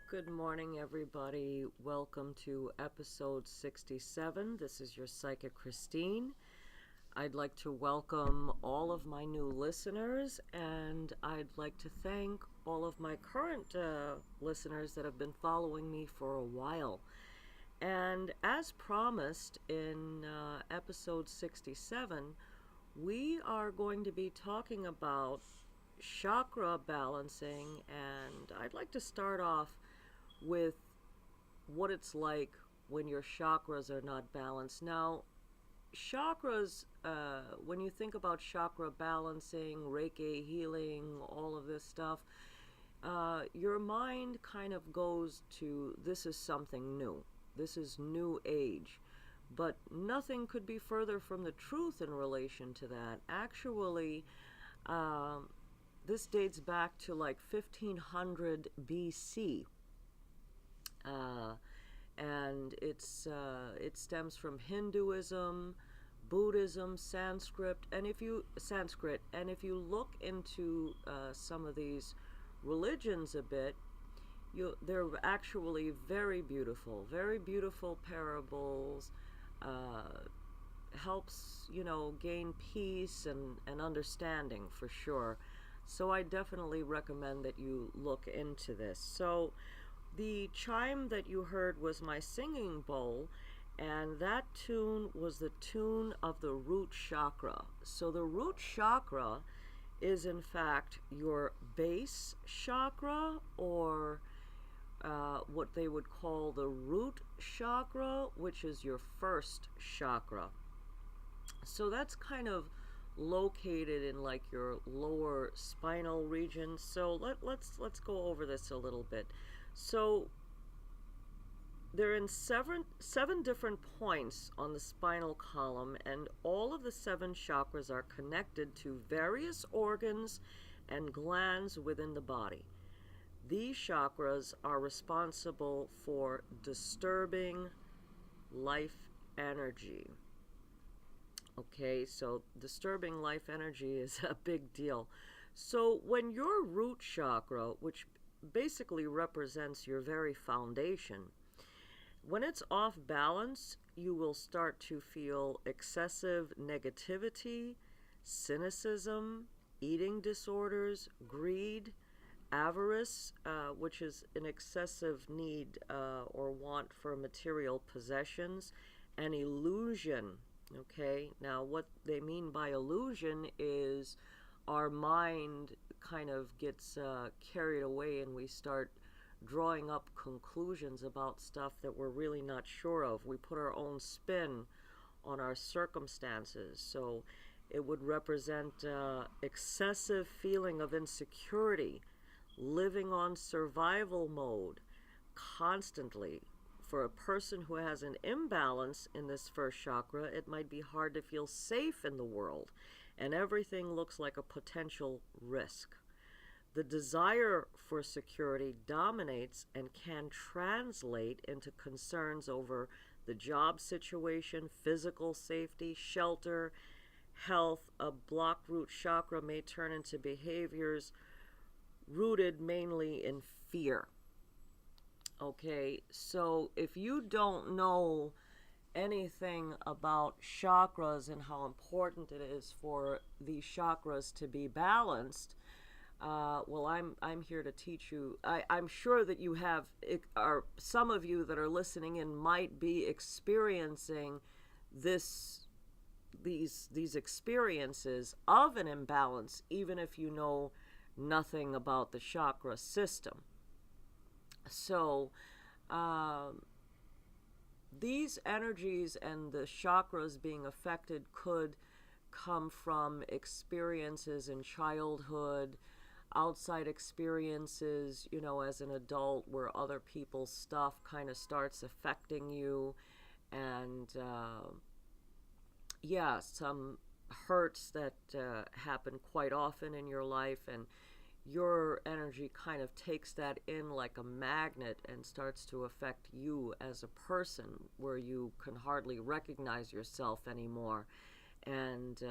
Good morning, everybody. Welcome to episode 67. This is your psychic Christine. I'd like to welcome all of my new listeners, and I'd like to thank all of my current listeners that have been following me for a while. And as promised in episode 67, we are going to be talking about chakra balancing, and I'd like to start off with what it's like when your chakras are not balanced. Now, chakras, when you think about chakra balancing, Reiki healing, all of this stuff, your mind kind of goes to this is something new. This is new age. But nothing could be further from the truth in relation to that. Actually, this dates back to like 1500 BC. And it stems from Hinduism, Buddhism, Sanskrit, and if you look into some of these religions a bit, they're actually very beautiful parables. Helps gain peace and understanding for sure. So I definitely recommend that you look into this. So the chime that you heard was my singing bowl, and that tune was the tune of the root chakra. So the root chakra is in fact your base chakra, or what they would call the root chakra, which is your first chakra. So that's kind of located in like your lower spinal region. So let's go over this a little bit. So they're in seven different points on the spinal column, and all of the 7 chakras are connected to various organs and glands within the body. These chakras are responsible for disturbing life energy. Okay, so disturbing life energy is a big deal. So when your root chakra, which basically represents your very foundation, when it's off balance, you will start to feel excessive negativity, cynicism, eating disorders, greed, avarice, which is an excessive need or want for material possessions, and illusion. Okay, now what they mean by illusion is our mind kind of gets carried away, and we start drawing up conclusions about stuff that we're really not sure of. We put our own spin on our circumstances. So it would represent excessive feeling of insecurity, living on survival mode constantly. For a person who has an imbalance in this first chakra, it might be hard to feel safe in the world, and everything looks like a potential risk. The desire for security dominates and can translate into concerns over the job situation, physical safety, shelter, health. A blocked root chakra may turn into behaviors rooted mainly in fear. Okay, so if you don't know anything about chakras and how important it is for these chakras to be balanced, well, I'm here to teach you. I'm sure that you have, or some of you that are listening in might be experiencing these experiences of an imbalance, even if you know nothing about the chakra system. So these energies and the chakras being affected could come from experiences in childhood, outside experiences, as an adult, where other people's stuff kind of starts affecting you, and some hurts that happen quite often in your life, and your energy kind of takes that in like a magnet and starts to affect you as a person, where you can hardly recognize yourself anymore. And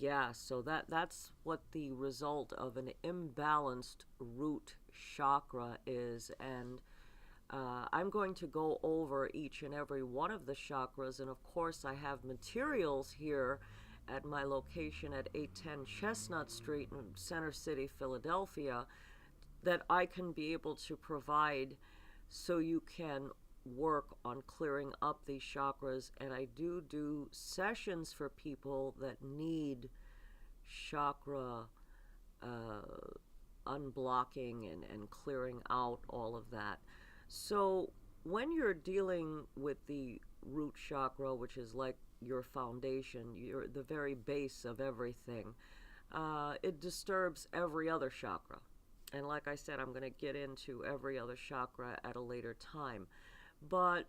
Yeah, so that's what the result of an imbalanced root chakra is. And I'm going to go over each and every one of the chakras. And of course, I have materials here at my location at 810 Chestnut Street in Center City, Philadelphia, that I can be able to provide so you can work on clearing up these chakras. And I do sessions for people that need chakra unblocking and clearing out all of that. So when you're dealing with the root chakra, which is like your foundation, you're the very base of everything, it disturbs every other chakra. And like I said, I'm going to get into every other chakra at a later time. But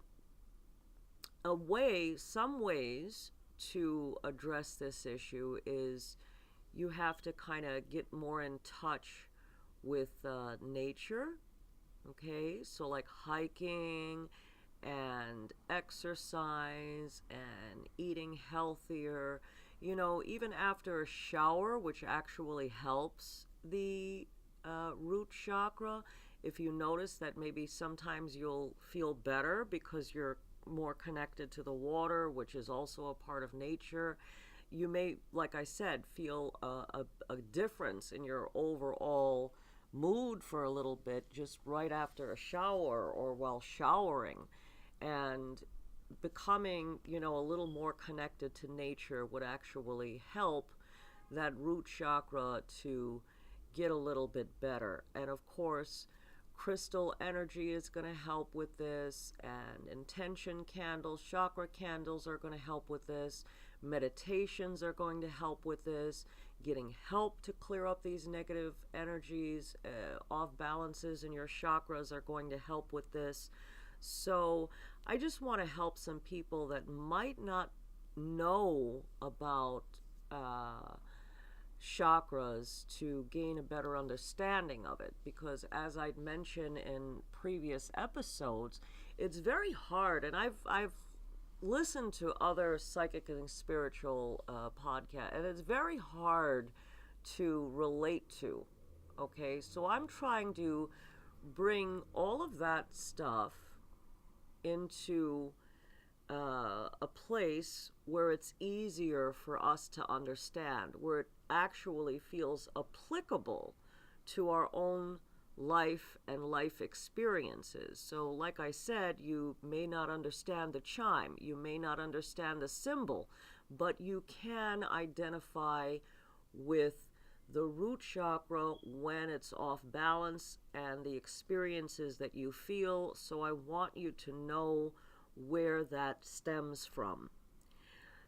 some ways to address this issue is you have to kind of get more in touch with nature. Okay, so like hiking and exercise and eating healthier, even after a shower, which actually helps the root chakra. If you notice that maybe sometimes you'll feel better because you're more connected to the water, which is also a part of nature, you may, like I said, feel a difference in your overall mood for a little bit just right after a shower or while showering. And becoming, a little more connected to nature would actually help that root chakra to get a little bit better. And of course, crystal energy is going to help with this, and intention candles, chakra candles are going to help with this. Meditations are going to help with this. Getting help to clear up these negative energies, off balances in your chakras are going to help with this. So I just want to help some people that might not know about chakras to gain a better understanding of it, because as I'd mentioned in previous episodes, it's very hard. And I've listened to other psychic and spiritual podcasts, and it's very hard to relate to. Okay, so I'm trying to bring all of that stuff into a place where it's easier for us to understand, where it actually feels applicable to our own life and life experiences. So like I said, you may not understand the chime, you may not understand the symbol, but you can identify with the root chakra when it's off balance and the experiences that you feel. So I want you to know where that stems from.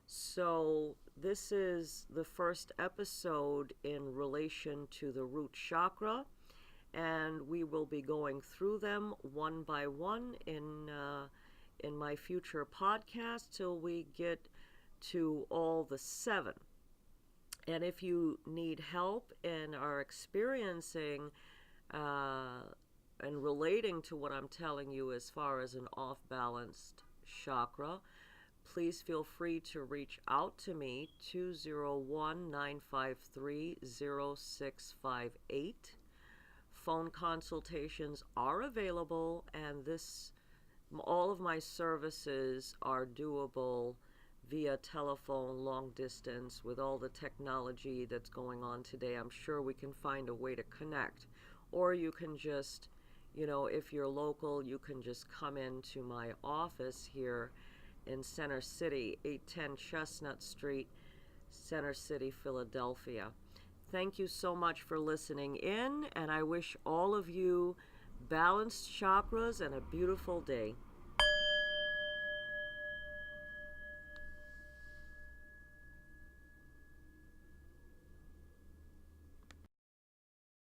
So this is the first episode in relation to the root chakra, and we will be going through them one by one in my future podcast till we get to all the 7. And if you need help and are experiencing and relating to what I'm telling you as far as an off-balanced chakra, please feel free to reach out to me, 201-953-0658. Phone consultations are available, and all of my services are doable via telephone, long distance. With all the technology that's going on today, I'm sure we can find a way to connect. Or you can just, if you're local, you can just come into my office here in Center City, 810 Chestnut Street, Center City, Philadelphia. Thank you so much for listening in, and I wish all of you balanced chakras and a beautiful day.